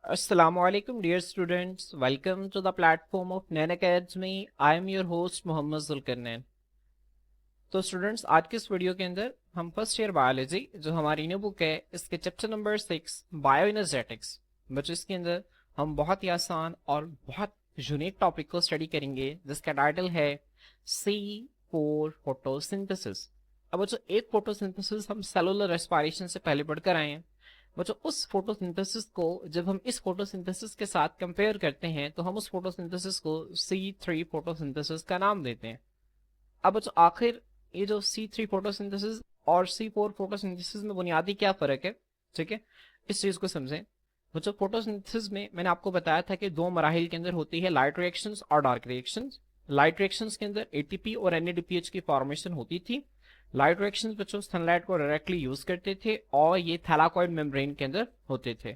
Assalamualaikum dear students, welcome to the platform of Nain Academy. I am your host Mohammad Zulqarnain. तो students, आज के इस video के अंदर हम फर्स्ट ईयर बायोलॉजी जो हमारी न्यू बुक है इसके चैप्टर नंबर 6 बायोइनर्जेटिक्स बच्चों इसके अंदर हम बहुत ही आसान और बहुत यूनिक टॉपिक को स्टडी करेंगे जिसका टाइटल है C4 फोटोसिंथेसिस। अब बच्चों एक फोटोसिंथेसिस हम सेलुलर रेस्पिरेशन से पहले पढ़कर आए हैं। बच्चों उस फोटोसिंथेसिस को जब हम इस फोटोसिंथेसिस के साथ कंपेयर करते हैं तो हम उस फोटोसिंथेसिस को C3 फोटोसिंथेसिस का नाम देते हैं। अब बच्चों आखिर ये जो C3 फोटोसिंथेसिस और C4 फोटोसिंथेसिस में बुनियादी क्या फर्क है, ठीक है, इस चीज को समझें। बच्चों फोटोसिंथेसिस में मैंने आपको बताया था कि दो मराहिल के अंदर होती है लाइट रिएक्शंस और डार्क रिएक्शंस। लाइट रिएक्शंस के अंदर एटीपी और NADPH की फॉर्मेशन होती थी। लाइट रिएक्शंस बच्चों सनलाइट को डायरेक्टली यूज करते थे और ये थैलाकॉइड मेम्ब्रेन के अंदर होते थे।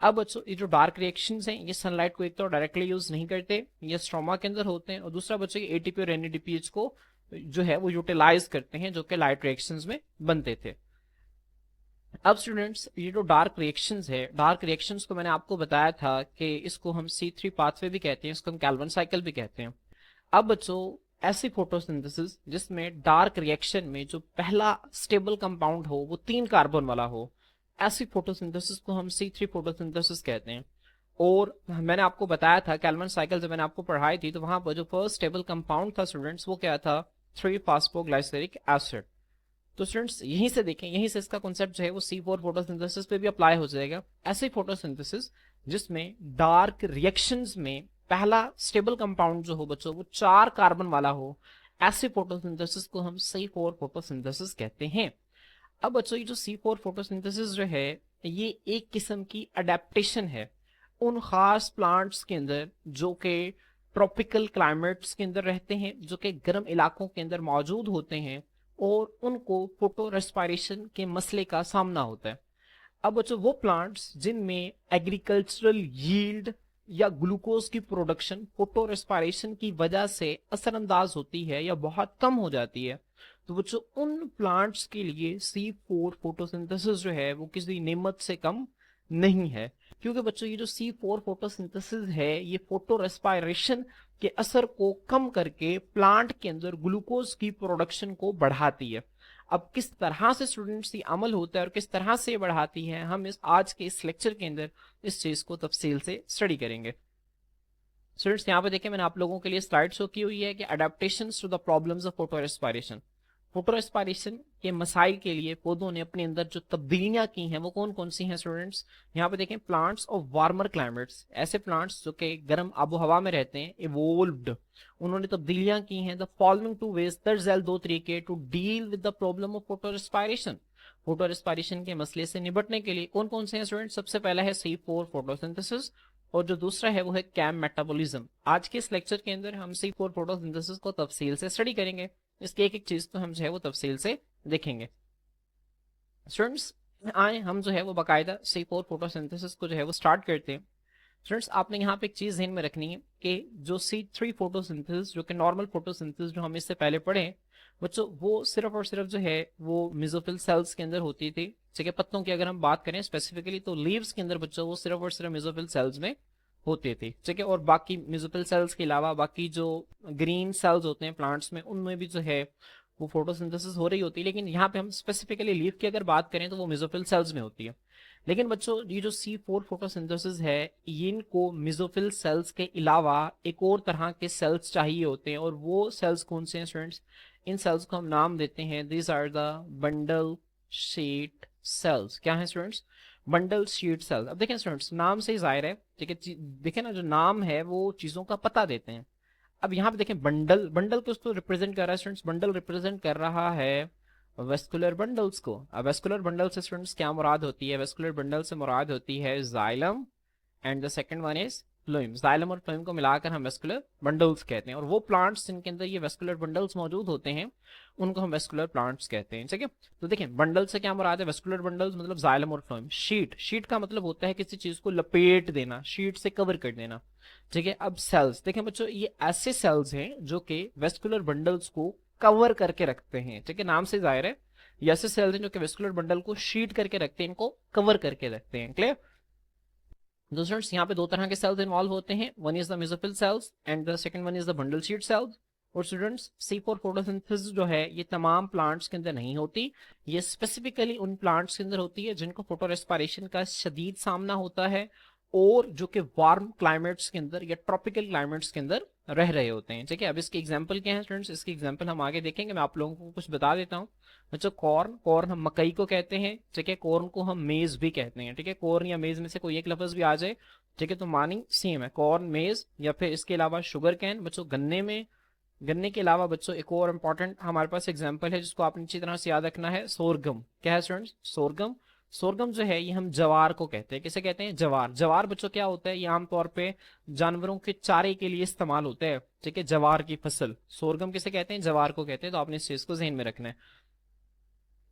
अब बच्चों ये जो डार्क रिएक्शंस हैं ये सनलाइट को एक तो डायरेक्टली यूज नहीं करते, ये स्ट्रोमा के अंदर होते हैं, और दूसरा बच्चों ये एटीपी और NADPH को जो है वो यूटिलाइज करते हैं जो कि लाइट रिएक्शंस में बनते थे। अब स्टूडेंट्स ये जो डार्क रिएक्शंस है, डार्क रिएक्शंस को मैंने आपको बताया था कि इसको हम C3 पाथवे भी कहते हैं, इसको हम कैल्विन साइकिल भी कहते हैं। अब बच्चों ऐसी फोटोसिंथेसिस जिसमें डार्क रिएक्शन में जो पहला स्टेबल कंपाउंड हो वो 3 कार्बन वाला हो, ऐसी फोटोसिंथेसिस को हम C3 फोटोसिंथेसिस कहते हैं। और मैंने आपको बताया था कैल्विन साइकिल जब मैंने आपको पढ़ाई थी तो वहां पर जो फर्स्ट स्टेबल कंपाउंड था स्टूडेंट्स वो क्या था, 3 फास्फोग्लाइसरिक एसिड। तो स्टूडेंट्स यहीं से देखें, यहीं से इसका कॉन्सेप्ट जो है वो C4 फोटोसिंथेसिस पे भी अप्लाई हो जाएगा। ऐसे फोटोसिंथेसिस जिसमें डार्क रिएक्शंस में पहला स्टेबल कंपाउंड जो हो बच्चों वो 4 कार्बन वाला हो, ऐसे फोटोसिंथेसिस को हम C4 फोटोसिंथेसिस कहते हैं। अब बच्चों ये जो C4 फोटोसिंथेसिस जो है ये एक किस्म की अडेप्टेशन है उन खास प्लांट्स के अंदर जो कि ट्रॉपिकल क्लाइमेट्स के अंदर रहते हैं, जो कि गर्म इलाकों के अंदर मौजूद होते हैं और उनको फोटो रेस्पिरेशन के मसले का सामना होता है। अब बच्चों वो प्लांट्स जिनमें एग्रीकल्चरल यील्ड या ग्लूकोज की प्रोडक्शन फोटो रेस्पिरेशन की वजह से असरअंदाज होती है या बहुत कम हो जाती है, तो बच्चों उन प्लांट्स के लिए C4 फोटोसिंथेसिस जो है वो किसी नेमत से कम नहीं है। क्योंकि बच्चों ये जो C4 फोटोसिंथेसिस है ये फोटो रेस्पिरेशन के असर को कम करके प्लांट के अंदर ग्लूकोज की प्रोडक्शन को बढ़ाती है। अब किस तरह से स्टूडेंट्स ये अमल होता है और किस तरह से ये बढ़ाती है, हम इस आज के इस लेक्चर के अंदर इस चीज को तफसील से स्टडी करेंगे। स्टूडेंट्स यहाँ पे देखें मैंने आप लोगों के लिए स्लाइड शो की हुई है कि adaptation to the problems of photorespiration. Photorespiration के मसाइल के लिए पौधों ने अपने अंदर जो तब्दीलियां की हैं वो कौन कौन सी हैं स्टूडेंट्स, यहाँ पे देखें प्लांट्स ऑफ वार्मर क्लाइमेट्स, ऐसे प्लांट्स जो कि गर्म आबो हवा में रहते हैं, इवोल्व्ड, उन्होंने तब्दीलियां की हैं द फॉलोइंग टू वेज, दरअसल दो तरीके to deal with the problem of photorespiration. Photorespiration के मसले से निपटने के लिए कौन कौन से हैं स्टूडेंट्स, सबसे पहला है C4 फोटोसिंथेसिस और जो दूसरा है वो है कैम मेटाबॉलिज्म। आज के इस लेक्चर के अंदर हम C4 फोटोसिंथेसिस को तफसील से स्टडी करेंगे, इसके एक एक चीज को हम जो है वो तफसील से देखेंगे। स्टूडेंट्स आए हम जो है वो बाकायदा C4 फोटोसिंथेसिस को जो है वो स्टार्ट करते हैं। फ्रेंड्स आपने यहाँ पे एक चीज ध्यान में रखनी है कि जो C3 फोटोसिंथेसिस जो कि नॉर्मल फोटोसिंथेसिस जो हम इससे पहले पढ़े हैं बच्चों, वो सिर्फ और सिर्फ जो है वो मेसोफिल सेल्स के अंदर होती थी। ठीक है, पत्तों की अगर हम बात करें स्पेसिफिकली तो लीव्स के अंदर बच्चों वो सिर्फ और सिर्फ मेसोफिल सेल्स में होते थे। ठीक है, और बाकी मेसोफिल सेल्स के अलावा बाकी जो ग्रीन सेल्स होते हैं प्लांट्स में उनमें भी जो है वो फोटोसिंथेसिस हो रही होती है, लेकिन यहाँ पे हम स्पेसिफिकली लीफ की अगर बात करें तो वो मेसोफिल सेल्स में होती है। लेकिन बच्चों ये जो C4 फोटोसिंथेसिस है इनको मेसोफिल सेल्स के अलावा एक और तरह के सेल्स चाहिए होते हैं, और वो सेल्स कौन से हैं स्टूडेंट्स, इन सेल्स को हम नाम देते हैं this are the bundle sheath cells. क्या है स्टूडेंट्स, बंडल शीट सेल्स। अब देखें स्टूडेंट्स नाम से ही जाहिर है, ठीक है, देखें ना जो नाम है वो चीजों का पता देते हैं। अब यहाँ पे देखें बंडल, बंडल को उसको रिप्रेजेंट कर रहा है स्टूडेंट्स, बंडल रिप्रेजेंट कर रहा है वेस्कुलर बंडल्स को। अब वेस्कुलर बंडल से स्टूडेंट्स क्या मुराद होती है, वेस्कुलर बंडल से मुराद होती है xylem and the second one is phloem. Xylem और फ्लोएम को मिलाकर हम वेस्कुलर बंडल्स कहते हैं, और वो प्लांट्स जिनके अंदर ये वेस्कुलर बंडल्स मौजूद होते हैं उनको हम वेस्कुलर प्लांट्स कहते हैं। ठीक है, तो देखें बंडल से क्या मुराद है, वेस्कुलर बंडल्स मतलब जाइलम और फ्लोएम। शीट, शीट का मतलब होता है किसी चीज को लपेट देना, शीट से कवर कर देना। ठीक है, अब सेल्स देखें बच्चों ये ऐसे सेल्स हैं जो कि वेस्कुलर बंडल्स को कवर करके रखते हैं। ठीक है, नाम से जाहिर है ये ऐसे सेल्स हैं जो कि वेस्कुलर बंडल को शीट करके रखते हैं, इनको कवर करके रखते हैं। क्लियर। तो स्टूडेंट्स यहाँ पे दो तरह के सेल्स इन्वॉल्व होते हैं, one is the mesophyll cells and the second one is the bundle sheath sales. और स्टूडेंट्स C4 फोटोसिंथेसिस जो है ये तमाम प्लांट्स के अंदर नहीं होती, ये स्पेसिफिकली उन प्लांट्स के अंदर होती है जिनको फोटो रेस्पिरेशन का शदीद सामना होता है और जो कि वार्म क्लाइमेट्स के अंदर या ट्रॉपिकल क्लाइमेट्स के अंदर रह रहे होते हैं। ठीक है, अब इसके एग्जांपल क्या है स्टूडेंट्स, इसकी एग्जांपल हम आगे देखेंगे, मैं आप लोगों को कुछ बता देता हूँ। बच्चों कॉर्न, कॉर्न हम मकई को कहते हैं, ठीक है, कॉर्न को हम मेज भी कहते हैं। ठीक है, कॉर्न या मेज में से कोई एक लफ्ज भी आ जाए, ठीक है, तो मानिंग सेम है, कॉर्न, मेज। या फिर इसके अलावा शुगर कैन, बच्चों गन्ने में, गन्ने के अलावा बच्चों एक और इंपॉर्टेंट हमारे पास एग्जांपल है जिसको आपने अच्छी तरह से याद रखना है, सोरगम। क्या है स्टूडेंट्स? सोरगम। सोरगम जो है ये हम जवार को कहते हैं। किसे कहते हैं? जवार। जवार बच्चों क्या होता है, ये आमतौर पे जानवरों के चारे के लिए इस्तेमाल होता है। ठीक है, जवार की फसल, सोरगम किसे कहते हैं? जवार को कहते हैं। तो आपने इस चीज को जहन में रखना है।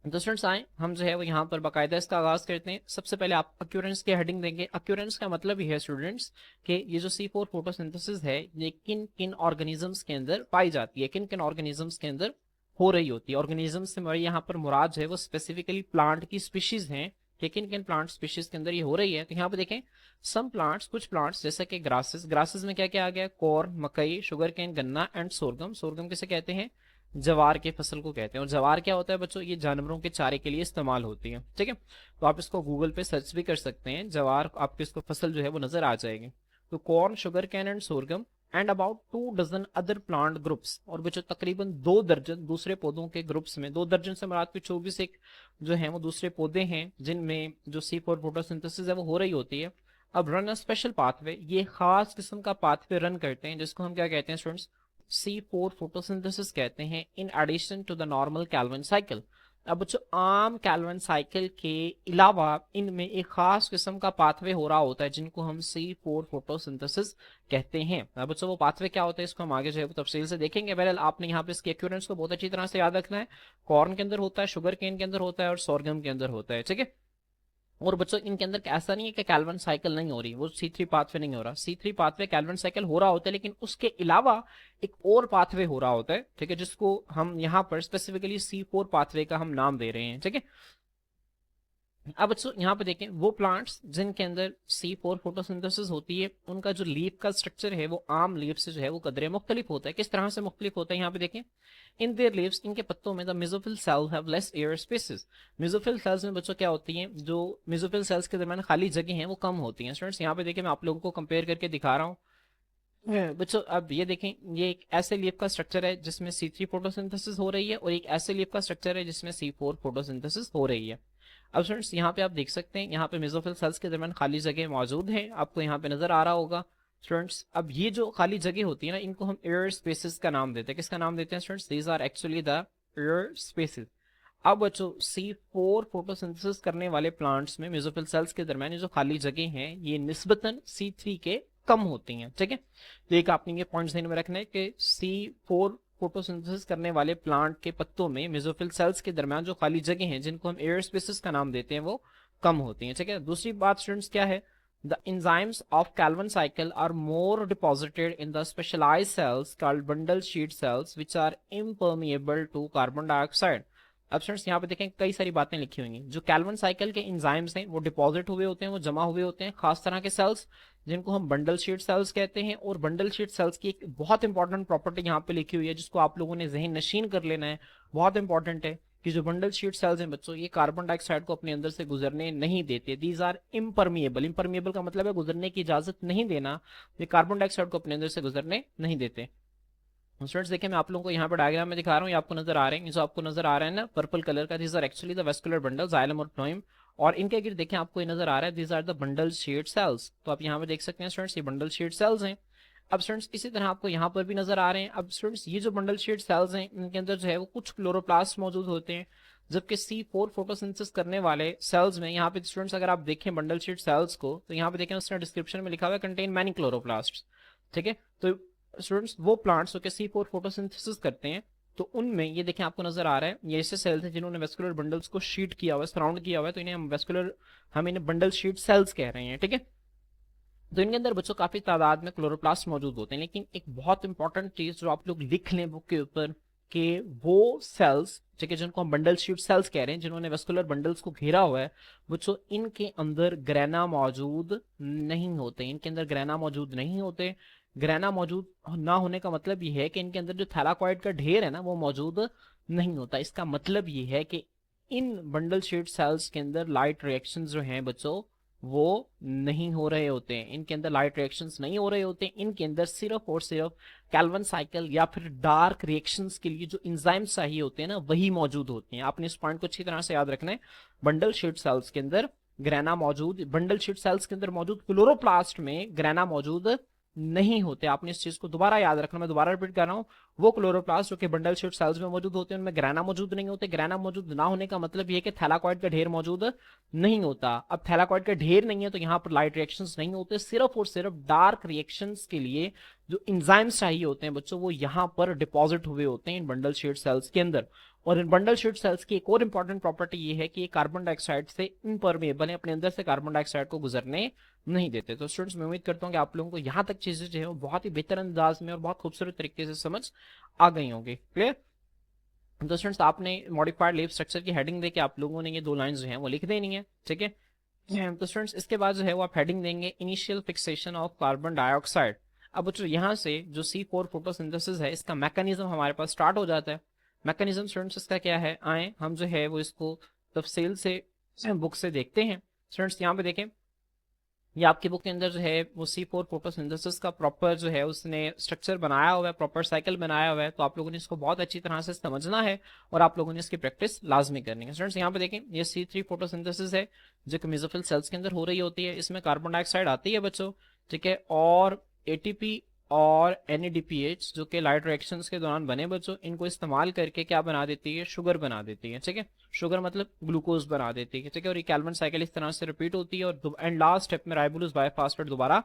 तो स्टूडेंट्स आए, हम जो है वो यहाँ पर बाकायदा इसका आगाज करते हैं। सबसे पहले आप अक्यूरेंस की हेडिंग देंगे। अक्यूरेंस का मतलब ही है स्टूडेंट्स कि ये जो C4 फोटोसिंथेसिस है ये किन किन ऑर्गेनिजम्स के अंदर पाई जाती है, किन किन ऑर्गेनिजम्स के अंदर हो रही होती है। ऑर्गेनिजम्स से हमारी यहाँ पर मुराद जो है वो स्पेसिफिकली प्लांट की स्पीशीज हैं कि किन किन प्लांट स्पीशीज के अंदर ये हो रही है। तो यहाँ पे देखें, सम प्लांट्स, कुछ प्लांट्स जैसे कि ग्रासेस, ग्रासेस में क्या क्या आ गया? कॉर्न, मकई, शुगर कैन, गन्ना एंड सोरगम। सोरगम किसे कहते हैं? जवार की फसल को कहते हैं। और जवार क्या होता है बच्चों? ये जानवरों के चारे के लिए इस्तेमाल होती है। ठीक है, तो आप इसको गूगल पे सर्च भी कर सकते हैं, जवार आपकी इसको फसल जो है वो नजर आ जाएगी। तो corn, sugar cane and sorghum and about 2 dozen other plant groups. और बच्चों तकरीबन 2 दर्जन दूसरे पौधों के ग्रुप्स में, 2 दर्जन से मुराद के 24 एक जो है वो दूसरे पौधे हैं जिनमें जो C4 फोटोसिंथेसिस है वो हो रही होती है। अब रन अ स्पेशल पाथवे, ये खास किस्म का पाथवे रन करते हैं जिसको हम क्या कहते हैं स्टूडेंट्स? C4 फोटोसिंथेसिस कहते हैं, in addition to the normal Calvin cycle. अब बच्चों आम कैल्विन साइकिल के अलावा इनमें एक खास किस्म का पाथवे हो रहा होता है जिनको हम C4 फोटोसिंथेसिस कहते हैं। अब बच्चों वो पाथवे क्या होता है इसको हम आगे जो है वो तफसील से देखेंगे। बहरहाल आपने यहाँ पे इसके एक्यूरेंस को बहुत अच्छी तरह से याद रखना है। कॉर्न के अंदर होता है, शुगर केन के अंदर होता है और सोरगम के अंदर होता है। ठीक है, और बच्चों इनके अंदर ऐसा नहीं है कि कैल्विन साइकिल नहीं हो रही, वो C3 पाथवे नहीं हो रहा। C3 पाथवे कैल्विन साइकिल हो रहा होता है, लेकिन उसके अलावा एक और पाथवे हो रहा होता है, ठीक है, जिसको हम यहाँ पर स्पेसिफिकली C4 पाथवे का हम नाम दे रहे हैं। ठीक है, अब बच्चों यहाँ पे देखें, वो प्लांट्स जिनके अंदर C4 फोटोसिंथेसिस होती है उनका जो लीफ का स्ट्रक्चर है वो आम लीफ से जो है वो कदरे मुख्तलिफ होता है। किस तरह से मुख्तलिफ होता है यहाँ पे देखें, इन देयर लीव्स, इनके पत्तों में the mesophyll cell have less air spaces. Mesophyll cells में बच्चों क्या होती हैं, जो मेसोफिल सेल्स के दरमियान खाली जगह हैं वो कम होती हैं। स्टूडेंट्स यहाँ पे देखें, मैं आप लोगों को कंपेयर करके दिखा रहा हूँ। बच्चों अब ये देखें, ये एक ऐसे लीफ का स्ट्रक्चर है जिसमें C3 फोटोसिंथेसिस हो रही है और एक ऐसे लीफ का स्ट्रक्चर है जिसमें C4 फोटोसिंथेसिस हो रही है। अब स्टूडेंट्स यहाँ पे आप देख सकते हैं, यहाँ पे मेसोफिल सेल्स के दरमियान खाली जगह मौजूद है, आपको यहाँ पे नजर आ रहा होगा स्टूडेंट्स। अब ये जो खाली जगह होती है ना, इनको हम एयर स्पेसेस का नाम देते हैं। किसका नाम देते हैं students? These are actually the air spaces. अब बच्चों C4 फोटोसिंथेसिस करने वाले प्लांट्स में मेसोफिल सेल्स के दरमियान ये जो खाली जगह हैं ये निस्बतन C3 के कम होती हैं। ठीक है, तो एक आपने ये पॉइंट ध्यान में रखना है कि C4 फोटोसिंथेसिस करने वाले प्लांट के पत्तों में मेसोफिल सेल्स के दरमियान जो खाली जगह हैं जिनको हम एयर स्पेसेस का नाम देते हैं वो कम होती हैं। ठीक है, दूसरी बात स्टूडेंट्स क्या है, the enzymes of Calvin cycle are more deposited in the specialized cells called bundle sheet cells which are impermeable to carbon dioxide। अब स्टूडेंट्स यहाँ पे देखें कई सारी बातें लिखी हुई हैं। जो कैल्विन साइकिल के इंजाइम्स हैं वो डिपॉजिट हुए होते हैं, वो जमा हुए होते हैं खास तरह के सेल्स जिनको हम बंडल शीट सेल्स कहते हैं। और बंडल शीट सेल्स की एक बहुत इंपॉर्टेंट प्रॉपर्टी यहाँ पे लिखी हुई है जिसको आप लोगों ने जहन नशीन कर लेना है, बहुत इंपॉर्टेंट है कि जो बंडल शीट सेल्स हैं बच्चों ये कार्बन डाइऑक्साइड को अपने अंदर से गुजरने नहीं देते। These are impermeable. इम्परमिएबल का मतलब है गुजरने की इजाजत नहीं देना, ये कार्बन डाइऑक्साइड को अपने अंदर से गुजरने नहीं देते। स्टूडेंट्स देखिए, मैं आप लोगों को यहाँ पर डायग्राम में दिखा रहा हूँ, ये आपको नजर आ रहे हैं, जो आपको नजर आ रहा है ना पर्पल कलर का, these are actually the vascular bundle xylem और फ्लोएम। और इनके गिर देखें आपको ये नजर आ रहा है, these are the bundle sheath cells. तो आप यहाँ पे देख सकते हैं स्टूडेंट्स ये बंडल शीट सेल्स हैं। अब स्टूडेंट्स इसी तरह आपको यहाँ पर भी नजर आ रहे हैं। अब स्टूडेंट्स ये जो बंडल शीट सेल्स हैं इनके अंदर जो है वो कुछ क्लोरोप्लास्ट मौजूद होते हैं, जबकि C4 फोटोसिंथेसिस करने वाले सेल्स में यहाँ पे स्टूडेंट्स अगर आप देखें बंडल शीट सेल्स को तो यहाँ पे देखें उसने डिस्क्रिप्शन में लिखा हुआ है कंटेन मैनी क्लोरोप्लास्ट। ठीक है, तो स्टूडेंट्स वो प्लांट्स जो कि C4 फोटोसिंथेसिस करते हैं तो उनमें ये देखें आपको नजर आ रहा है ये ऐसे सेल्स हैं जिन्होंने वेस्कुलर बंडल्स को शीट किया हुआ है, सराउंड किया हुआ है, तो इन्हें हम इन्हें बंडल शीट सेल्स कह रहे हैं। ठीक है, तो इनके अंदर बच्चों काफी तादाद में क्लोरोप्लास्ट मौजूद होते हैं। लेकिन एक बहुत इंपॉर्टेंट चीज जो आप लोग लिख लें बुक के ऊपर कि वो सेल्स, ठीक है, जिनको हम बंडल शीट सेल्स कह रहे हैं, जिन्होंने वेस्कुलर बंडल्स को घेरा हुआ है, बच्चों इनके अंदर ग्रेना मौजूद नहीं होते, इनके अंदर ग्रेना मौजूद नहीं होते। ग्रेना मौजूद ना होने का मतलब ये है कि इनके अंदर जो थैलाकॉइड का ढेर है ना वो मौजूद नहीं होता। इसका मतलब ये है कि इन बंडल शीट सेल्स के अंदर लाइट रिएक्शंस जो हैं बच्चों वो नहीं हो रहे होते हैं, इनके अंदर लाइट रिएक्शंस नहीं हो रहे होते हैं। इनके अंदर सिर्फ और सिर्फ कैल्विन साइकिल या फिर डार्क रिएक्शंस के लिए जो एंजाइम्स चाहिए होते हैं ना वही मौजूद होते हैं। आपने इस पॉइंट को अच्छी तरह से याद रखना है। बंडल शीट सेल्स के अंदर ग्रेना मौजूद, बंडल शीट सेल्स के अंदर मौजूद क्लोरोप्लास्ट में ग्रेना मौजूद नहीं होते। आपने इस चीज को दोबारा याद रखना, मैं दोबारा रिपीट कर रहा हूं। वो क्लोरोप्लास्ट जो कि बंडल शीट सेल्स में मौजूद होते हैं उनमें ग्रेना मौजूद नहीं होते। ग्रेना मौजूद ना होने का मतलब ये है कि थैलाकॉइड का ढेर मौजूद नहीं होता। अब थैलाकॉइड का ढेर नहीं है तो यहाँ पर लाइट रिएक्शंस नहीं होते। सिर्फ और सिर्फ डार्क रिएक्शंस के लिए जो एंजाइम्स चाहिए होते हैं बच्चों वो यहाँ पर डिपॉजिट हुए होते हैं इन बंडल शीट सेल्स के अंदर। और इन बंडल शीट सेल्स की एक और इंपॉर्टेंट प्रॉपर्टी ये है कि ये कार्बन डाइऑक्साइड से इम्परमेबल है, अपने अंदर से कार्बन डाइऑक्साइड को गुजरने नहीं देते। तो स्टूडेंट्स मैं उम्मीद करता हूँ कि आप लोगों को यहाँ तक चीजें जो है वो बहुत ही बेहतर अंदाज में और बहुत खूबसूरत तरीके से समझ आ गई होंगी। क्लियर? तो स्टूडेंट्स आपने मॉडिफाइड लीफ स्ट्रक्चर की हेडिंग दे के आप लोगों ने ये दो लाइंस जो है वो लिख देनी है, ठीक है। तो स्टूडेंट्स इसके बाद जो है वो आप हेडिंग देंगे initial fixation of carbon dioxide. अब बच्चों यहाँ से जो C4 फोटोसिंथेसिस है इसका मैकेनिज्म हमारे पास स्टार्ट हो जाता है। मैकेनिज्म स्टूडेंट्स इसका क्या है, आए हम जो है वो इसको तफसील से बुक से देखते हैं। स्टूडेंट्स यहाँ पे देखें, ये आपकी बुक के अंदर जो है वो C4 फोटोसिंथेसिस का प्रॉपर जो है उसने स्ट्रक्चर बनाया हुआ है, प्रॉपर साइकिल बनाया हुआ है। तो आप लोगों ने इसको बहुत अच्छी तरह से समझना है और आप लोगों ने इसकी प्रैक्टिस लाजमी करनी है। स्टूडेंट्स यहाँ पे देखें, ये C3 फोटोसिंथेसिस है जो कि मेसोफिल सेल्स के अंदर हो रही होती है। इसमें कार्बन डाइऑक्साइड आती है बच्चों, ठीक है, और ATP और NADPH जो कि लाइट रिएक्शंस के दौरान बने बच्चों, इनको इस्तेमाल करके क्या बना देती है, शुगर बना देती है, ठीक है। शुगर मतलब ग्लूकोज बना देती है, ठीक है। और ये कैल्विन साइकिल इस तरह से रिपीट होती है और एंड लास्ट स्टेप में राइबोलोज बायोफॉस्फेट दोबारा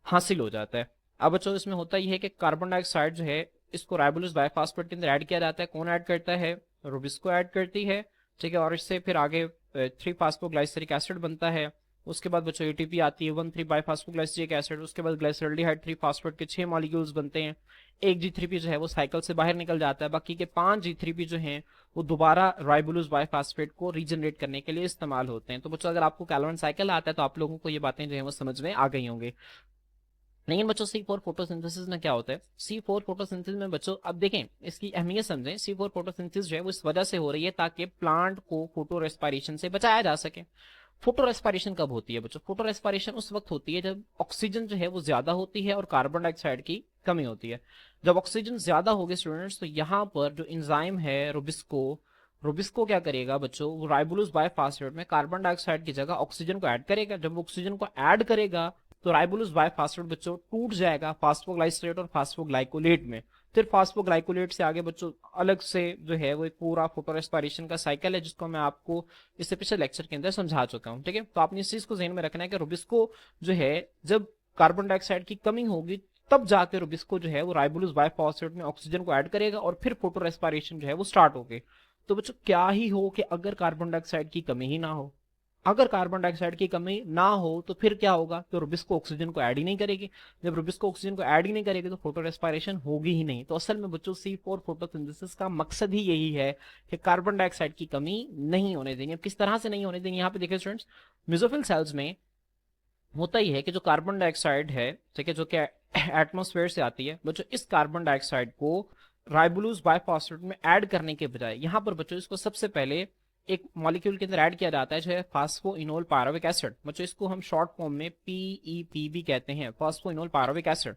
हासिल हो जाता है। अब बच्चों इसमें होता यह है कि कार्बन डाइऑक्साइड जो है इसको राइबोलोज बायोफॉस्फेट के अंदर ऐड किया जाता है। कौन ऐड करता है, रुबिस्को ऐड करती है, ठीक है। और इससे फिर आगे 3-फॉस्फोग्लाइसरिक एसिड बनता है। उसके बाद बच्चों ATP आती है 1,3-बाइफॉस्फोग्लाइसरिक एसिड। उसके बाद ग्लाइसरल्डिहाइड 3-फॉस्फेट के 6 मॉलिक्यूल्स बनते हैं। एक G3P जो है वो साइकिल से बाहर निकल जाता है। बाकी के 5 G3P जो हैं वो दोबारा राइबोलोज बायोफॉस्फेट को रीजनरेट करने के लिए इस्तेमाल होते हैं। तो बच्चों अगर आपको कैल्विन साइकिल आता है तो आप लोगों को ये बातें जो है वो समझ में आ गई होंगी। लेकिन बच्चों C4 फोटोसिंथेसिस में क्या होता है, C4 फोटोसिंथेसिस में बच्चों अब देखें इसकी अहमियत समझें। C4 फोटोसिंथेसिस जो है वो इस वजह से हो रही है ताकि प्लांट को फोटो रेस्पिरेशन से बचाया जा सके। फोटो रेस्पिरेशन कब होती है बच्चों, फोटो रेस्पिरेशन उस वक्त होती है जब ऑक्सीजन जो है वो ज्यादा होती है और कार्बन डाइऑक्साइड की कमी होती है। जब ऑक्सीजन ज्यादा होगी स्टूडेंट्स तो यहाँ पर जो एंजाइम है रुबिस्को, रुबिस्को क्या करेगा बच्चों, वो राइबोलोज बायोफॉस्फेट में कार्बन डाइऑक्साइड की जगह ऑक्सीजन को ऐड करेगा। जब ऑक्सीजन को ऐड करेगा तो राइबोलोज बायोफॉस्फेट बच्चों टूट जाएगा फास्फोग्लाइसरेट और फास्फोग्लाइकोलेट में। फिर फास्फोग्लाइकोलेट से आगे बच्चों अलग से जो है वो एक पूरा फोटो रेस्पिरेशन का साइकिल है जिसको मैं आपको इससे पिछले लेक्चर के अंदर समझा चुका हूं, ठीक है। तो आपने इस चीज को ध्यान में रखना है कि रुबिस्को जो है जब कार्बन डाइऑक्साइड की कमी होगी तब जाके रुबिस्को जो है वो राइबोलोज बायोफॉस्फेट में ऑक्सीजन को ऐड करेगा और फिर फोटो रेस्पिरेशन जो है वो स्टार्ट होगी। तो बच्चों क्या ही हो कि अगर कार्बन डाइऑक्साइड की कमी ही ना हो, अगर कार्बन डाइऑक्साइड की कमी ना हो तो फिर क्या होगा, तो रुबिस्को ऑक्सीजन को ऐड ही नहीं करेगी। जब रुबिस्को ऑक्सीजन को ऐड ही नहीं करेगी तो फोटो रेस्पिरेशन होगी ही नहीं। तो असल में बच्चों C4 फोटोसिंथेसिस का मकसद ही यही है कि कार्बन डाइऑक्साइड की कमी नहीं होने देंगे। किस तरह से नहीं होने देंगे, यहाँ पे देखिए स्टूडेंट्स, मेसोफिल सेल्स में होता ही है कि जो कार्बन डाइऑक्साइड है, ठीक है, जो कि एटमॉस्फेयर से आती है बच्चों, इस कार्बन डाइऑक्साइड को राइबोलोज बायोफॉस्फेट में ऐड करने के बजाय यहाँ पर बच्चों इसको सबसे पहले एक मॉलिक्यूल के अंदर ऐड किया जाता है जो है फास्फोइनोल पायरुविक एसिड। बच्चों इसको हम शॉर्ट फॉर्म में PEP भी कहते हैं, फास्फोइनोल पायरुविक एसिड।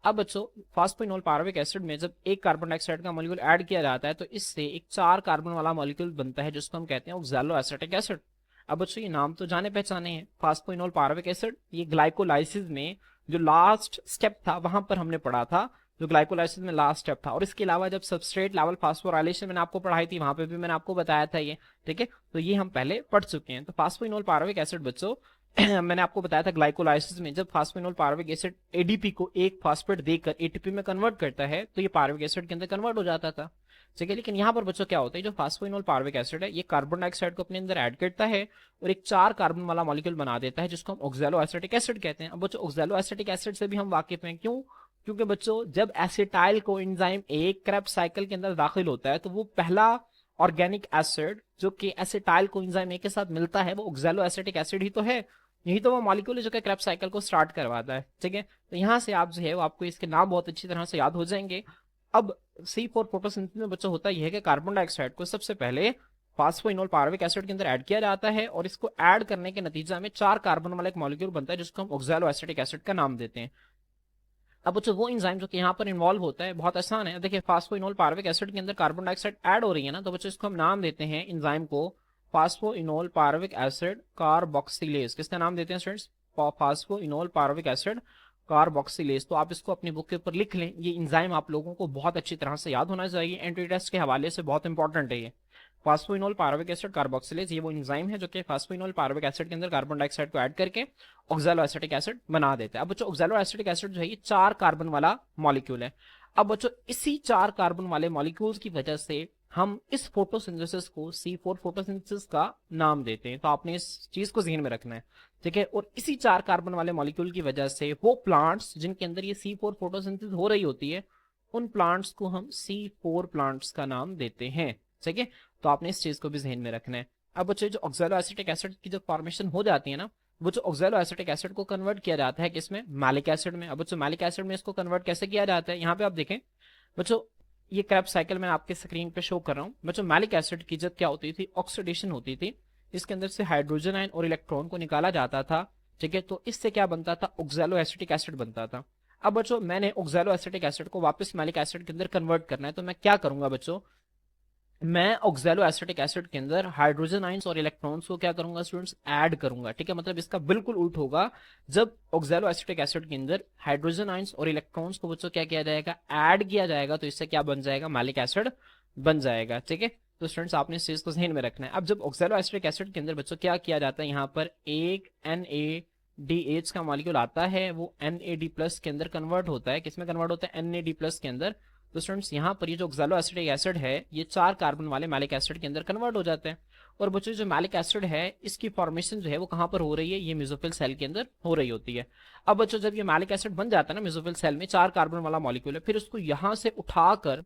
अब बच्चों फास्फोइनोल पायरुविक एसिड में जब एक कार्बन डाइऑक्साइड का मॉलिक्यूल ऐड किया जाता है तो इससे एक 4 कार्बन वाला मॉलिक्यूल बनता है जिसको हम कहते हैं ऑक्सैलोएसिटिक एसिड। अब बच्चों ये नाम तो जाने पहचाने हैं, फास्फोइनोल पायरुविक एसिड। ये ग्लाइकोलाइसिस में जो लास्ट स्टेप था वहां पर हमने पढ़ा था, जो ग्लाइकोलाइसिस में लास्ट स्टेप था। और इसके अलावा जब सबस्ट्रेट लेवल फास्फोराइलेशन मैंने आपको पढ़ाई थी वहां पे भी मैंने आपको बताया था ये, ठीक है। तो ये हम पहले पढ़ चुके हैं। तो फास्फोइनोल पायरुविक एसिड बच्चों मैंने आपको बताया था ग्लाइकोलाइसिस में जब फास्फोइनोल पायरुविक एसिड ADP को एक फास्फेट देकर ATP में कन्वर्ट करता है तो ये पायरुविक एसिड के अंदर कन्वर्ट हो जाता था, ठीक है। लेकिन यहाँ पर बच्चों क्या होता है, जो फास्फोइनोल पायरुविक एसिड है ये कार्बन डाइऑक्साइड को अपने अंदर ऐड करता है और एक 4 कार्बन वाला मॉलिक्यूल बना देता है जिसको हम ऑक्सैलोएसिटिक एसिड कहते हैं। अब बच्चों ऑक्सैलोएसिटिक एसिड से भी हम वाकिफ हैं, क्यों, क्योंकि बच्चों जब एसिटाइल कोएंजाइम एक क्रेब्स साइकिल के अंदर दाखिल होता है तो वो पहला ऑर्गेनिक एसिड जो कि एसिटाइल कोएंजाइम ए के साथ मिलता है वो ऑक्सैलो एसिटिक एसिड ही तो है। यही तो वो मॉलिक्यूल है जो कि क्रेब्स साइकिल को स्टार्ट करवाता है। ठीक है, तो यहाँ से आप जो है वो आपको इसके नाम बहुत अच्छी तरह से याद हो जाएंगे। अब C4 फोटोसिंथेसिस में बच्चों होता यह है कि कार्बन डाइऑक्साइड को सबसे पहले फास्फोइनोल पार्विक एसिड के अंदर ऐड किया जाता है और इसको ऐड करने के नतीजा में 4 कार्बन वाला एक मॉलिक्यूल बनता है जिसको हम ऑक्सैलो एसिटिक एसिड का नाम देते हैं। अब बच्चों वो एंजाइम जो कि यहाँ पर इन्वॉल्व होता है बहुत आसान है। देखिए फास्फोइनोल पार्विक एसिड के अंदर कार्बन डाइऑक्साइड ऐड हो रही है ना, तो बच्चों इसको हम नाम देते हैं एंजाइम को फास्फोइनोल पार्विक एसिड कार्बोक्सिलेज। किसका नाम देते हैं students? Phosphoenol pyruvic acid carboxylase. तो आप इसको अपनी बुक के ऊपर लिख लें, ये एंजाइम आप लोगों को बहुत अच्छी तरह से याद होना चाहिए, एंट्री टेस्ट के हवाले से बहुत इंपॉर्टेंट है ये। फास्फोइनोल पार्विक एसिड कार्बोक्सिलेज ये वो एंजाइम है जो कि फास्फोइनोल पार्विक एसिड के अंदर कार्बन डाइऑक्साइड को ऐड करके ऑक्सैलो एसिटिक एसिड बना देता है। अब बच्चों ऑक्सैलो एसिटिक एसिड जो है ये 4 कार्बन वाला मॉलिक्यूल है। अब बच्चों इसी 4 कार्बन वाले मॉलिक्यूल्स की वजह से हम इस फोटोसिंथेसिस को C4 फोटोसिंथेसिस का नाम देते हैं। तो आपने इस चीज को ध्यान में रखना है, ठीक है। और इसी 4 कार्बन वाले मॉलिक्यूल की वजह से वो प्लांट्स जिनके अंदर ये C4 फोटोसिंथेसिस हो रही होती है उन प्लांट्स को हम C4 प्लांट्स का नाम देते हैं, ठीक है। तो आपने इस चीज को भी ध्यान में रखना है। अब बच्चों जो ऑक्सैलो एसिटिक एसिड की जो फॉर्मेशन हो जाती है ना, वो जो ऑक्सैलो एसिटिक एसिड को कन्वर्ट किया जाता है किसमें? मैलिक एसिड में। अब बच्चों मैलिक एसिड में इसको कन्वर्ट कैसे किया जाता है, यहाँ पे आप देखें बच्चों, ये क्रेब्स साइकिल मैं आपके स्क्रीन पे शो कर रहा हूँ। बच्चों मैलिक एसिड की जब क्या होती थी, ऑक्सीडेशन होती थी, इसके अंदर से हाइड्रोजन आयन और इलेक्ट्रॉन को निकाला जाता था, ठीक है। तो इससे क्या बनता था? ऑक्सैलो एसिटिक एसिड बनता था। अब बच्चों मैंने ऑक्सैलो एसिटिक एसिड को वापस मैलिक एसिड के अंदर कन्वर्ट करना है, तो मैं क्या करूंगा बच्चों? मैं ऑक्सैलो एसिटिक एसिड के अंदर हाइड्रोजन आयंस और इलेक्ट्रॉन्स को क्या करूंगा स्टूडेंट्स? ऐड करूंगा, ठीक है। मतलब इसका बिल्कुल उल्ट होगा। जब ऑक्सैलो एसिटिक एसिड के अंदर हाइड्रोजन आयंस और इलेक्ट्रॉन्स को बच्चों क्या किया जाएगा? ऐड किया जाएगा, तो इससे क्या बन जाएगा? मैलिक एसिड बन जाएगा, ठीक है। तो स्टूडेंट्स आपने इस चीज को ध्यान में रखना है। अब जब ऑक्सैलो एसिटिक एसिड के अंदर बच्चों क्या किया जाता है, यहाँ पर एक NADH का मॉलिक्यूल आता है, वो NAD+ के अंदर कन्वर्ट होता है। किसमें कन्वर्ट होता है? NAD+ के अंदर। तो स्टूडेंट्स यहाँ पर ये जो ऑक्सैलो एसिटिक एसिड है ये 4 कार्बन वाले मैलिक एसिड के अंदर कन्वर्ट हो जाते हैं। और बच्चों जो मैलिक एसिड है इसकी फॉर्मेशन जो है वो कहाँ पर हो रही है? ये मेसोफिल सेल के अंदर हो रही होती है। अब बच्चों जब ये मैलिक एसिड बन जाता है ना मेसोफिल सेल में, 4 कार्बन वाला मॉलिक्यूल है, फिर उसको यहाँ से उठाकर,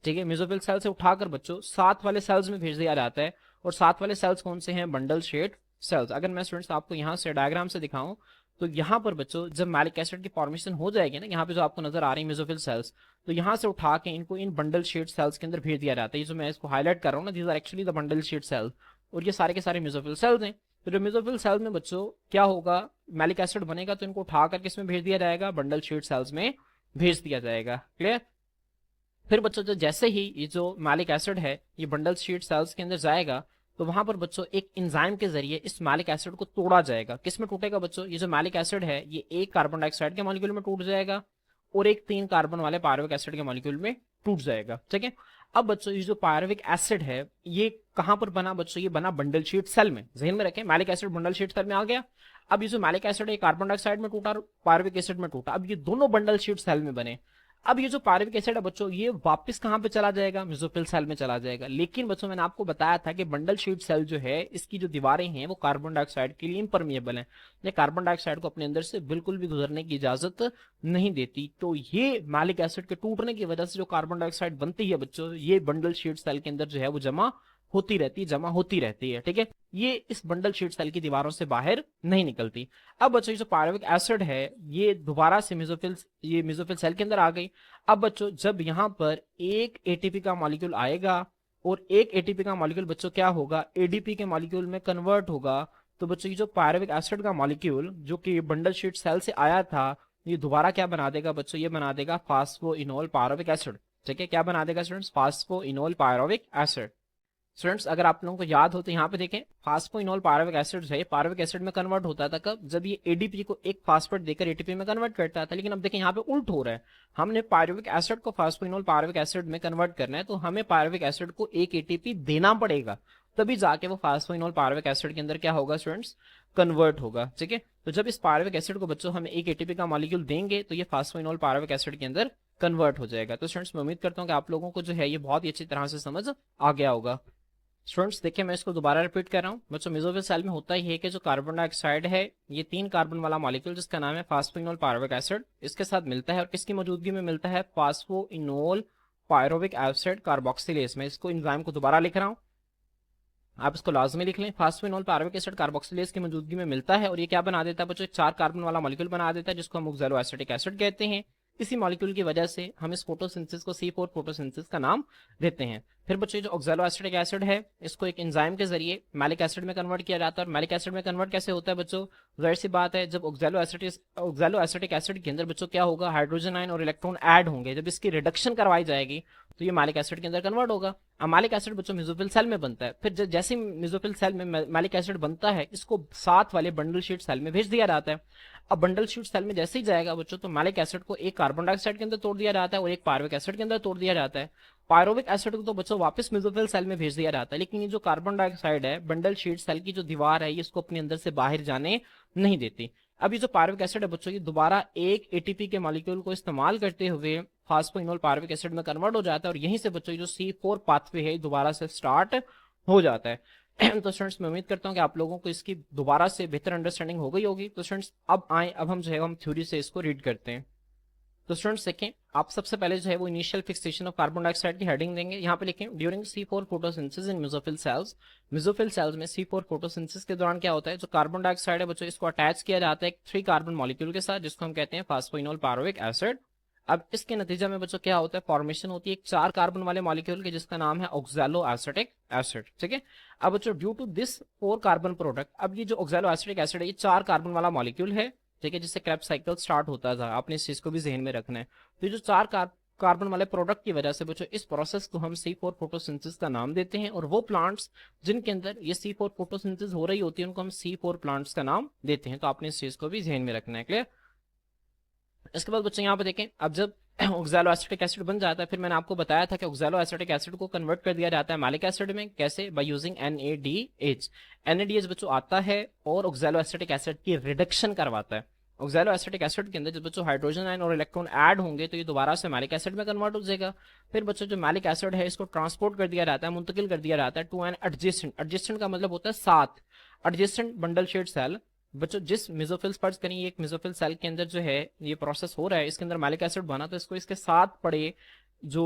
ठीक है, मेसोफिल सेल से उठाकर बच्चों साथ वाले सेल्स में भेज दिया जाता है। और साथ वाले सेल्स कौन से हैं? Bundle sheath cells. अगर मैं स्टूडेंट्स आपको यहाँ से डायग्राम से दिखाऊं तो यहाँ पर बच्चों जब मैलिक एसिड की फॉर्मेशन हो जाएगी ना, यहाँ पे जो आपको नजर आ रही है मेसोफिल सेल्स, तो यहाँ से उठा के इनको इन बंडल शेड सेल्स के अंदर भेज दिया जाता है। ये जो मैं इसको हाईलाइट कर रहा हूँ ना, these are actually the bundle sheath cell, और ये सारे के सारे मेसोफिल सेल्स हैं। तो जो मेसोफिल सेल में बच्चों क्या होगा? मैलिक एसिड बनेगा तो इनको उठाकर किसमें भेज दिया जाएगा? बंडल शेड सेल्स में भेज दिया जाएगा। क्लियर? फिर बच्चों जो जैसे ही ये जो मैलिक एसिड है ये बंडल शीट सेल्स के अंदर जाएगा तो वहां पर बच्चों एक एंजाइम के जरिए इस मैलिक एसिड को तोड़ा जाएगा। किसमें टूटेगा बच्चों? ये जो मैलिक एसिड है ये एक कार्बन डाइऑक्साइड के मॉलिक्यूल में टूट जाएगा और एक 3 कार्बन वाले पायरुविक एसिड के मॉलिक्यूल में टूट जाएगा, ठीक है। अब बच्चों ये जो पायरुविक एसिड है ये कहां पर बना बच्चों? ये बना बंडल शीट सेल में। ध्यान में रखें, malic acid bundle sheath cell में आ गया। अब ये जो मैलिक एसिड है कार्बन डाइऑक्साइड में टूटा और पायरुविक एसिड में टूटा, अब ये दोनों बंडल शीट सेल में बने। अब ये जो पायरुविक एसिड है बच्चों ये वापस कहां पे चला जाएगा? मेसोफिल सेल में चला जाएगा। लेकिन बच्चों मैंने आपको बताया था कि बंडल शीट सेल जो है इसकी जो दीवारें हैं वो कार्बन डाइऑक्साइड के लिए इम्परमिएबल हैं, ये कार्बन डाइऑक्साइड को अपने अंदर से बिल्कुल भी गुजरने की इजाजत नहीं देती। तो ये मैलिक एसिड के टूटने की वजह से जो कार्बन डाइऑक्साइड बनती है बच्चों, ये बंडल शीट सेल के अंदर जो है वो जमा होती रहती है, जमा होती रहती है, ठीक है। ये इस बंडल शीट सेल की दीवारों से बाहर नहीं निकलती। अब बच्चों ये जो पायरुविक एसिड है ये दोबारा से मेसोफिल सेल के अंदर आ गई। अब बच्चों जब यहाँ पर एक एटीपी का मॉलिक्यूल आएगा और एक एटीपी का मॉलिक्यूल बच्चों क्या होगा? एडीपी के मॉलिक्यूल में कन्वर्ट होगा। तो बच्चों ये जो पायरुविक एसिड का मॉलिक्यूल जो कि बंडल शीट सेल से आया था ये दोबारा क्या बना देगा बच्चों? ये बना देगा फास्फोइनोल पायरुविक एसिड, ठीक है। क्या बना देगा students? Phosphoenol pyruvic acid. Students अगर आप लोगों को याद हो तो यहाँ पे देखें फास्फोइनोल पायरुविक एसिड है पायरुविक एसिड में कन्वर्ट होता था कब? जब ये एडीपी को एक फास्फेट देकर एटीपी में कन्वर्ट करता था। लेकिन अब देखें यहाँ पे उल्ट हो रहा है, हमने पायरुविक एसिड को फास्फोइनोल पायरुविक एसिड में कन्वर्ट करना है तो हमें पायरुविक एसिड को एक एटीपी देना पड़ेगा, तभी जाके वो फास्फोइनोल पायरुविक एसिड के अंदर क्या होगा स्टूडेंट्स? कन्वर्ट होगा, ठीक है। तो जब इस पायरुविक एसिड को बच्चों हम एक एटीपी का मॉलिक्यूल देंगे तो ये फास्फोइनोल पायरुविक एसिड के अंदर कन्वर्ट हो जाएगा। तो स्टूडेंट्स मैं उम्मीद करता हूँ कि आप लोगों को जो है ये बहुत ही अच्छी तरह से समझ आ गया होगा। स्टूडेंट्स देखिए, मैं इसको दोबारा रिपीट कर रहा हूँ बच्चों। मेसोफिल सेल में होता ही है कि जो कार्बन डाइऑक्साइड है, ये 3 कार्बन वाला मॉलिक्यूल जिसका नाम है फास्फोइनोल पायरुविक एसिड, इसके साथ मिलता है। और किसकी मौजूदगी में मिलता है? Phosphoenol pyruvic acid carboxylase. मैं इसको एंजाइम को दोबारा लिख रहा हूँ, आप इसको लाजमी लिख लें। फास्फोइनोल पायरुविक एसिड कार्बोक्सिलेज की मौजूदगी में मिलता है और ये क्या बना देता है बच्चों? 4 कार्बन वाला मॉलिक्यूल बना देता है जिसको हम ऑक्सैलोएसिटिक एसिड कहते हैं। इसी मॉलिक्यूल की वजह से हम इस फोटोसिंथेसिस को C4 फोटोसिंथेसिस का नाम देते हैं। फिर बच्चों जो ऑक्सैलोएसिटिक एसिड है, इसको एक एंजाइम के जरिए मैलिक एसिड में कन्वर्ट किया जाता है। और मैलिक एसिड में कन्वर्ट कैसे होता है बच्चों? जाहिर सी बात है, जब ऑक्सैलोएसिटिक एसिड के अंदर बच्चों क्या होगा? हाइड्रोजन आयन और इलेक्ट्रॉन ऐड होंगे। जब इसकी रिडक्शन करवाई जाएगी तो ये मैलिक एसिड के अंदर कन्वर्ट होगा। अब मैलिक एसिड बच्चों मेसोफिल सेल में बनता है। फिर जैसे मेसोफिल सेल में मैलिक एसिड बनता है, इसको साथ वाले बंडल शीट सेल में भेज दिया जाता है। अब बंडल शीट सेल में जैसे ही जाएगा बच्चों, तो मैलिक एसिड को एक कार्बन डाइऑक्साइड के अंदर तोड़ दिया जाता है और एक पायरुविक एसिड के अंदर तोड़ दिया जाता है। पायरुविक एसिड को तो बच्चों वापस मेसोफिल सेल में भेज दिया जाता है, लेकिन ये जो कार्बन डाइऑक्साइड है, बंडल शीट सेल की जो दीवार है, ये इसको अपने अंदर से बाहर जाने नहीं देती। अब ये जो पायरुविक एसिड है बच्चों, ये दोबारा एक एटीपी के मॉलिक्यूल को इस्तेमाल करते हुए फास्फोइनोल पायरुविक एसिड में कन्वर्ट हो जाता है। और यहीं से बच्चों जो C4 पाथवे है दोबारा से स्टार्ट हो जाता है। तो स्टूडेंट्स मैं उम्मीद करता हूँ कि आप लोगों को इसकी दोबारा से बेहतर अंडरस्टैंडिंग हो गई होगी। तो स्टूडेंट्स अब हम जो है हम थ्योरी से इसको रीड करते हैं। तो स्टूडेंट्स देखें, आप सबसे पहले जो है वो initial fixation of carbon dioxide की हेडिंग देंगे। यहाँ पे लिखें during C4 photosynthesis in mesophyll sales. Mesophyll cells में C4 फोटोसिंथेसिस के दौरान क्या होता है? जो कार्बन डाइऑक्साइड है बच्चों, इसको अटैच किया जाता है एक 3 कार्बन मॉलिक्यूल के साथ जिसको हम कहते हैं फास्फोइनोल पायरुविक एसिड। अब इसके नतीजा में बच्चों क्या होता है? फॉर्मेशन होती है एक 4 कार्बन वाले मॉलिक्यूल की जिसका नाम है ऑक्सैलोएसिटिक एसिड। ठीक है। अब बच्चों due to this 4 carbon product, अब ये जो ऑक्सैलोएसिटिक एसिड है, ये 4 कार्बन वाला मॉलिक्यूल है, ठीक है, जिससे क्रेब्स साइकिल स्टार्ट होता था। आपने इस चीज को भी जहन में रखना है। तो ये जो 4 कार्बन वाले प्रोडक्ट की वजह से बच्चों इस प्रोसेस को हम C4 फोटोसिंथेसिस का नाम देते हैं। और वो प्लांट्स जिनके अंदर ये C4 फोटोसिंथेसिस हो रही होती है, उनको हम C4 प्लांट्स का नाम देते हैं। तो आपने इस चीज को भी जहन में रखना है। क्लियर? इसके बाद बच्चों यहाँ पे देखें, अब जब ऑक्सैलोएसिटिक एसिड बन जाता है, फिर मैंने आपको बताया था कि ऑक्सैलोएसिटिक एसिड को कन्वर्ट कर दिया जाता है मैलिक एसिड में। कैसे? By using NADH। NADH बच्चों आता है और ऑक्सैलोएसिटिक एसिड की रिडक्शन करवाता है। ऑक्सैलोएसिटिक एसिड के अंदर जब बच्चों हाइड्रोजन आयन और इलेक्ट्रॉन ऐड होंगे तो ये दोबारा से मैलिक एसिड में कन्वर्ट हो जाएगा। फिर बच्चों जो मैलिक एसिड है, इसको ट्रांसपोर्ट कर दिया जाता है, मुंतकिल कर दिया जाता है टू एन एडजेसेंट। एडजेसेंट का मतलब होता है साथ, एडजेसेंट बंडल शेड सेल। बच्चों जिस मेसोफिल फर्ज करें, एक मेसोफिल सेल के अंदर जो है ये प्रोसेस हो रहा है, इसके अंदर मैलिक एसिड बना, तो इसको इसके साथ पड़े जो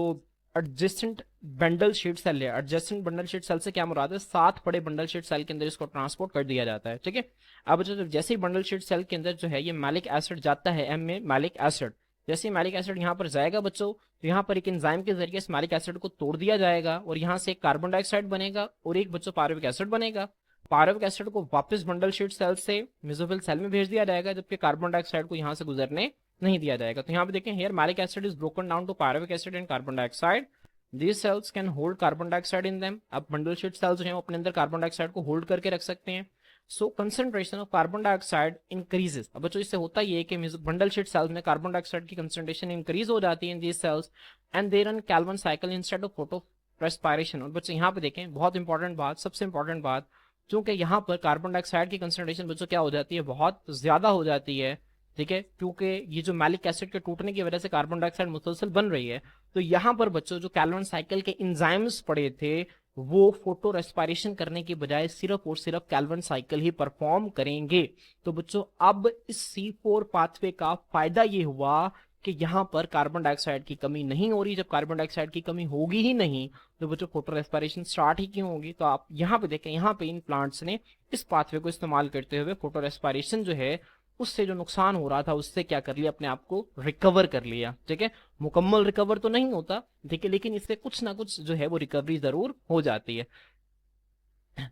एडजेसेंट बंडल शीट सेल है, एडजेसेंट बंडल शीट सेल से क्या मुराद है? साथ पड़े बंडल शीट सेल के अंदर इसको ट्रांसपोर्ट कर दिया जाता है। ठीक है। अब जो जैसे ही बंडल शीट सेल के अंदर जो है ये मैलिक एसिड जाता है, M में मैलिक एसिड, जैसे ही मैलिक एसिड यहाँ पर जाएगा बच्चों, तो यहाँ पर एक एंजाइम के जरिए इस मैलिक एसिड को तोड़ दिया जाएगा और यहाँ से एक कार्बन डाइऑक्साइड बनेगा और एक बच्चों पायरुविक एसिड बनेगा। पायरुविक एसिड को वापस बंडल शीट सेल से मेसोफिल सेल में भेज दिया जाएगा, जबकि कार्बन डाइऑक्साइड को यहाँ से गुजरने नहीं दिया जाएगा। तो यहाँ पे देखें, here malic acid is broken down to pyruvic acid and carbon dioxide. These cells can hold carbon dioxide in them। अब बंडल शीट सेल्स जो हैं वो अपने अंदर कार्बन डाइऑक्साइड को होल्ड करके रख सकते हैं। So concentration of carbon dioxide increases. अब बच्चों इससे होता ये है कि बंडल शीट सेल्स में कार्बन डाइऑक्साइड की कंसंट्रेशन इंक्रीज हो जाती है in these cells and they run Calvin cycle instead of photorespiration. और बच्चों यहाँ पे देखें, बहुत इंपॉर्टेंट बात, सबसे इंपॉर्टेंट बात, क्योंकि यहाँ पर कार्बन डाइऑक्साइड की कंसंट्रेशन बच्चों क्या हो जाती है? बहुत ज्यादा हो जाती है। ठीक है, क्योंकि ये जो मैलिक एसिड के टूटने की वजह से कार्बन डाइऑक्साइड मुसलसल बन रही है। तो यहाँ पर बच्चों जो कैल्विन साइकिल के एंजाइम्स पड़े थे, वो फोटो रेस्पिरेशन करने की बजाय सिर्फ और सिर्फ कैल्विन साइकिल ही परफॉर्म करेंगे। तो बच्चों अब इस C4 पाथवे का फायदा ये हुआ कि यहाँ पर कार्बन डाइऑक्साइड की कमी नहीं हो रही। जब कार्बन डाइऑक्साइड की कमी होगी ही नहीं तो बच्चों फोटो रेस्पिरेशन स्टार्ट ही क्यों होगी? तो आप यहाँ पे देखें, यहाँ पे इन प्लांट्स ने इस पाथवे को इस्तेमाल करते हुए फोटो रेस्पिरेशन जो है उससे जो नुकसान हो रहा था उससे क्या कर लिया? अपने आप को रिकवर कर लिया। ठीक है, मुकम्मल रिकवर तो नहीं होता, ठीक है, लेकिन इससे कुछ ना कुछ जो है वो रिकवरी जरूर हो जाती है।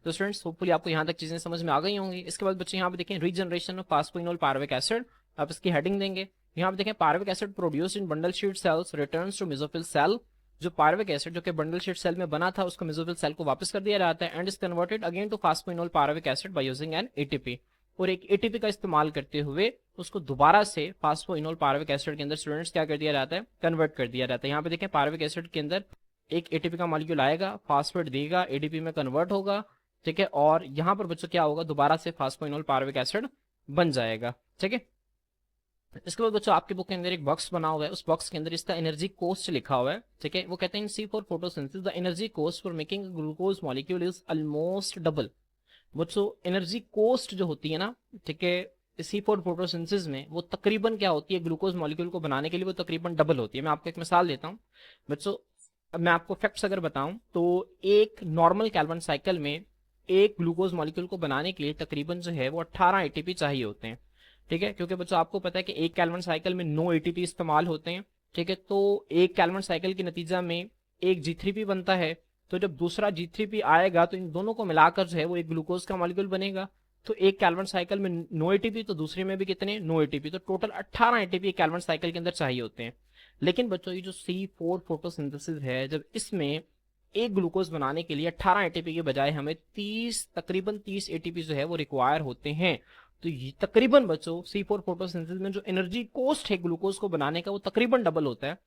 तो स्टूडेंट्स होपफुली आपको यहाँ तक चीजें समझ में आ गई होंगी। इसके बाद बच्चे यहाँ पे देखें, regeneration of phosphoenol pyruvic acid. आप इसकी हेडिंग देंगे। यहाँ पे देखें, pyruvic acid produced in bundle sheath cells returns to mesophyll cell. जो पायरुविक एसिड जो कि बंडल शीट सेल में बना था उसको मेसोफिल सेल को वापस कर दिया जाता है and is converted again to phosphoenol pyruvic acid by using an ATP. और एक एटीपी का इस्तेमाल करते हुए उसको दोबारा से फास्फोइनोल पायरुविक एसिड के अंदर स्टूडेंट्स क्या कर दिया जाता है? कन्वर्ट कर दिया जाता है। यहाँ पे देखें, पायरुविक एसिड के अंदर एक एटीपी का मॉलिक्यूल आएगा, फास्फेट देगा, एडीपी में कन्वर्ट होगा। ठीक है, और यहाँ पर बच्चों क्या होगा? दोबारा से फास्फोइनोल पायरुविक एसिड बन जाएगा। ठीक है, इसके बाद बच्चों आपके बुक के अंदर एक बॉक्स बना हुआ है, उस बॉक्स के अंदर इसका एनर्जी कोस्ट लिखा हुआ है, ठीक है। वो कहते हैं C four photosynthesis the energy cost for making glucose molecule is almost double. बच्चों एनर्जी कोस्ट जो होती है ना, ठीक है, सी फॉर फोटोसिंथेसिस में वो तकरीबन क्या होती है, ग्लूकोज मॉलिक्यूल को बनाने के लिए वो तकरीबन डबल होती है। मैं आपको एक मिसाल देता हूँ बच्चों। अब मैं आपको फैक्ट्स अगर बताऊं तो एक नॉर्मल कैल्विन साइकिल में एक ग्लूकोज मॉलिक्यूल को बनाने के लिए तकरीबन जो है वो 18 एटीपी चाहिए होते हैं, ठीक है। क्योंकि बच्चों आपको पता है कि एक कैल्विन साइकिल में 9 एटीपी इस्तेमाल होते हैं, ठीक है। तो एक कैल्विन साइकिल के नतीजा में एक G3P बनता है। तो जब दूसरा G3P आएगा तो इन दोनों को मिलाकर जो है वो एक ग्लूकोज का मॉलिक्यूल बनेगा। तो एक कैल्विन साइकिल में 9 एटीपी, तो दूसरे में भी कितने 9 एटीपी, तो टोटल 18 एटीपी कैल्विन साइकिल के अंदर चाहिए होते हैं। लेकिन बच्चों ये जो C4 फोटोसिंथेसिस है, जब इसमें एक ग्लूकोज बनाने के लिए 18 एटीपी के बजाय हमें तकरीबन 30 एटीपी जो है वो रिक्वायर होते हैं। तो ये तकरीबन बच्चों C4 फोटोसिंथेसिस में जो एनर्जी कॉस्ट है ग्लूकोज को बनाने का वो तकरीबन डबल होता है।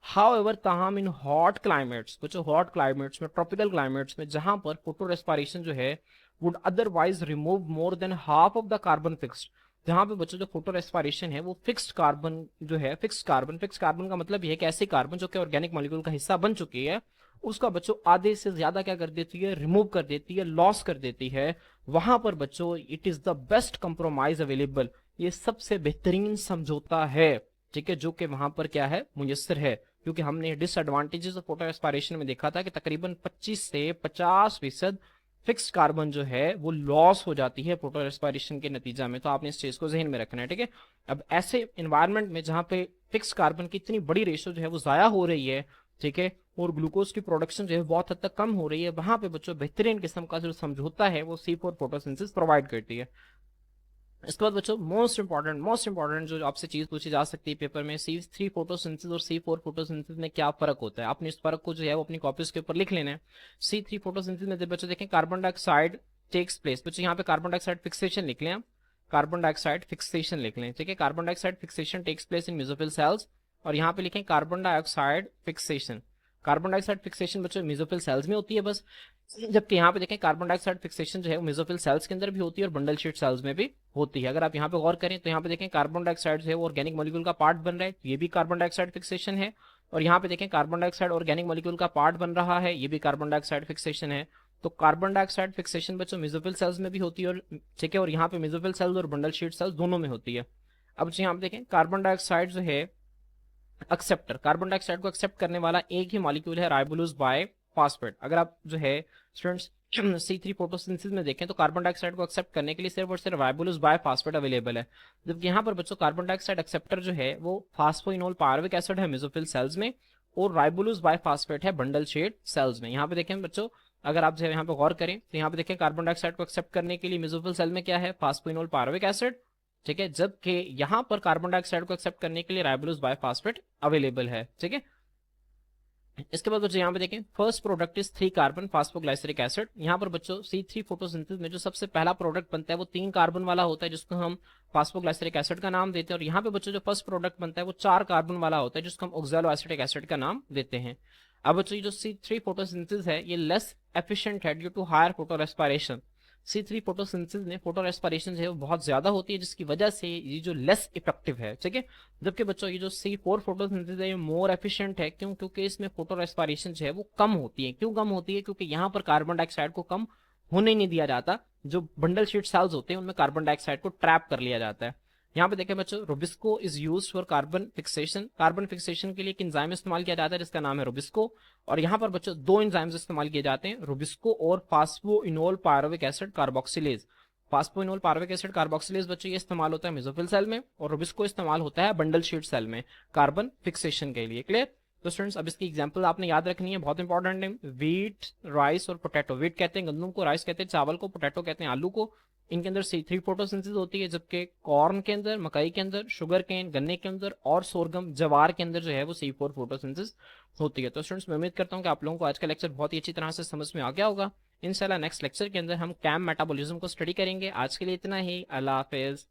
हाउएवर ताहम इन हॉट क्लाइमेट्स, बच्चों हॉट क्लाइमेट्स में, ट्रॉपिकल क्लाइमेट्स में, जहां पर फोटो रेस्पिरेशन जो है would otherwise remove more than half of the carbon fixed, जहां पे बच्चों जो फोटो रेस्पिरेशन है वो फिक्स्ड कार्बन जो है, फिक्स्ड कार्बन का मतलब ये है कि ऐसे कार्बन जो कि ऑर्गेनिक मॉलिक्यूल का हिस्सा बन चुकी है उसका बच्चों आधे से ज्यादा क्या कर देती है, रिमूव कर देती है, लॉस कर देती है। वहां पर बच्चों it is the best compromise available, ये सबसे बेहतरीन समझौता है, ठीक है, जो कि वहां पर क्या है, मुयस्सर है। क्योंकि हमने डिसएडवांटेजेस ऑफ फोटो एस्पायरेशन में देखा था कि तकरीबन 25 से 50% फिक्स्ड कार्बन जो है वो लॉस हो जाती है फोटो एस्पायरेशन के नतीजा में। तो आपने इस चीज को जहन में रखना है, ठीक है। अब ऐसे इन्वायरमेंट में जहां पे फिक्स्ड कार्बन की इतनी बड़ी रेशो जो है वो जाया हो रही है, ठीक है, और ग्लूकोज की प्रोडक्शन जो है बहुत हद तक कम हो रही है, वहां पे बच्चों बेहतरीन किस्म का जो समझौता है वो C4 फोटोसिंथेसिस प्रोवाइड करती है। इसके बाद बच्चों मोस्ट इंपॉर्टेंट जो आपसे चीज पूछी जा सकती है पेपर में, C3 फोटोसिंथेसिस और C4 फोटोसिंथेसिस में क्या फर्क होता है। आपने इस फर्क को जो है वो अपनी कॉपीज के ऊपर लिख लेना है। C3 फोटोसिंथेसिस में जब बच्चों देखें कार्बन डाइऑक्साइड टेक्स प्लेस, बच्चों यहाँ पे कार्बन डाइऑक्साइड फिक्सेशन लिख लें आप, कार्बन डाइऑक्साइड फिक्सेशन लिख लें, ठीक है। Carbon dioxide fixation takes place in mesophyll cells, और यहाँ पे लिखें carbon dioxide fixation. Carbon dioxide fixation बच्चों मेसोफिल सेल्स में होती है बस, जबकि यहाँ पे देखें कार्बन डाइऑक्साइड फिक्सेशन जो है वो मेसोफिल सेल्स के अंदर भी होती है और बंडल शीट सेल्स में भी होती है। अगर आप यहाँ पे गौर करें तो यहाँ पे देखें कार्बन डाइऑक्साइड जो है वो ऑर्गेनिक मॉलिक्यूल का पार्ट बन रहा है, ये भी कार्बन डाइऑक्साइड फिक्सेशन है। और यहाँ पे देखें कार्बन डाइऑक्साइड ऑर्गेनिक मॉलिक्यूल का पार्ट बन रहा है, ये भी कार्बन डाइऑक्साइड फिक्सेशन है। तो कार्बन डाइऑक्साइड फिक्सेशन बच्चों मेसोफिल सेल्स में भी होती है, और ठीक है, और यहाँ पे मेसोफिल सेल्स और बंडल शीट सेल्स दोनों में होती है। अब यहाँ पे देखें कार्बन डाइऑक्साइड जो है एक्सेप्टर, कार्बन डाइऑक्साइड को एक्सेप्ट करने वाला एक ही मॉलिक्यूल है, राइबोलोज बाय फास्फेट। अगर आप जो है स्टूडेंट्स C3 फोटोसिंथेसिस में देखें तो कार्बन डाइऑक्साइड को एक्सेप्ट करने के लिए सिर्फ और सिर्फ राइबोलोज बाय फास्फेट अवेलेबल है। जबकि यहाँ पर बच्चों कार्बन डाइऑक्साइड एक्सेप्टर जो है वो फास्फोइनोल पायरुविक एसिड है मेसोफिल सेल्स में, और राइबोलोज बाय फास्फेट है बंडल शेड सेल्स में। यहाँ पे देखें बच्चों, अगर आप जो है यहाँ पे गौर करें तो यहाँ पे देखें कार्बन डाइऑक्साइड को एक्सेप्ट करने के लिए मेसोफिल सेल में क्या है, फास्फोइनोल पायरुविक एसिड, ठीक है, जबकि यहाँ पर कार्बन डाइऑक्साइड को एक्सेप्ट करने के लिए राइबोलोज बाय फास्फेट अवेलेबल है, ठीक है। इसके बाद बच्चों यहाँ पे देखें first product is 3 carbon phosphoglyceric acid. यहाँ पर बच्चों C3 फोटोसिंथेसिस में जो सबसे पहला प्रोडक्ट बनता है वो 3 कार्बन वाला होता है, जिसको हम फास्फोग्लाइसरिक एसिड का नाम देते हैं। और यहाँ पे बच्चों जो फर्स्ट प्रोडक्ट बनता है वो 4 कार्बन वाला होता है, जिसको हम ऑक्सैलो एसिटिक एसिड का नाम देते हैं। अब बच्चों ये जो C3 फोटोसिंथेसिस है ये लेस एफिशिएंट है due to higher photorespiration. C3 photosynthesis में फोटो रेस्पिरेशन जो है वो बहुत ज्यादा होती है, जिसकी वजह से ये जो लेस इफेक्टिव है, ठीक है। जबकि बच्चों ये जो C4 फोटोसिंथेसिस है ये मोर एफिशिएंट है, क्यों, क्योंकि इसमें फोटो रेस्पिरेशन जो है वो कम होती है। क्यों कम होती है, क्योंकि यहाँ पर कार्बन डाइऑक्साइड को कम होने ही नहीं दिया जाता, जो बंडल शीट सेल्स होते हैं उनमें कार्बन डाइऑक्साइड को ट्रैप कर लिया जाता है। यहाँ पे देखें बच्चों, rubisco is used for carbon fixation. Carbon fixation के लिए एक एंजाइम इस्तेमाल किया जाता है जिसका नाम है रोबिस्को, और यहाँ पर बच्चों 2 एंजाइम्स इस्तेमाल किए जाते हैं, रोबिस्को और phosphoenol pyruvic acid carboxylase. Phosphoenol pyruvic acid carboxylase बच्चों ये इस्तेमाल होता है मेसोफिल सेल में, और रोबिस्को इस्तेमाल होता है बंडल शीट सेल में कार्बन फिक्सेशन के लिए। क्लियर। तो स्टूडेंट्स अब इसकी एग्जांपल आपने याद रखनी है, बहुत इंपॉर्टेंट है। वीट, राइस और पोटैटो। वीट कहते हैं गंदम को, राइस कहते हैं चावल को, पोटैटो कहते हैं आलू को। इनके अंदर C3 फोटोसिंथेसिस होती है, जबकि कॉर्न के अंदर, मकई के अंदर, शुगर केन गन्ने के अंदर, और सोरगम जवार के अंदर जो है वो C4 फोटोसिंथेसिस होती है। तो स्टूडेंट्स मैं उम्मीद करता हूँ कि आप लोगों को आज का लेक्चर बहुत ही अच्छी तरह से समझ में आ गया होगा। इंशाल्लाह नेक्स्ट लेक्चर के अंदर हम कैम मेटाबॉलिज्म को स्टडी करेंगे। आज के लिए इतना ही, अल्लाह हाफिज।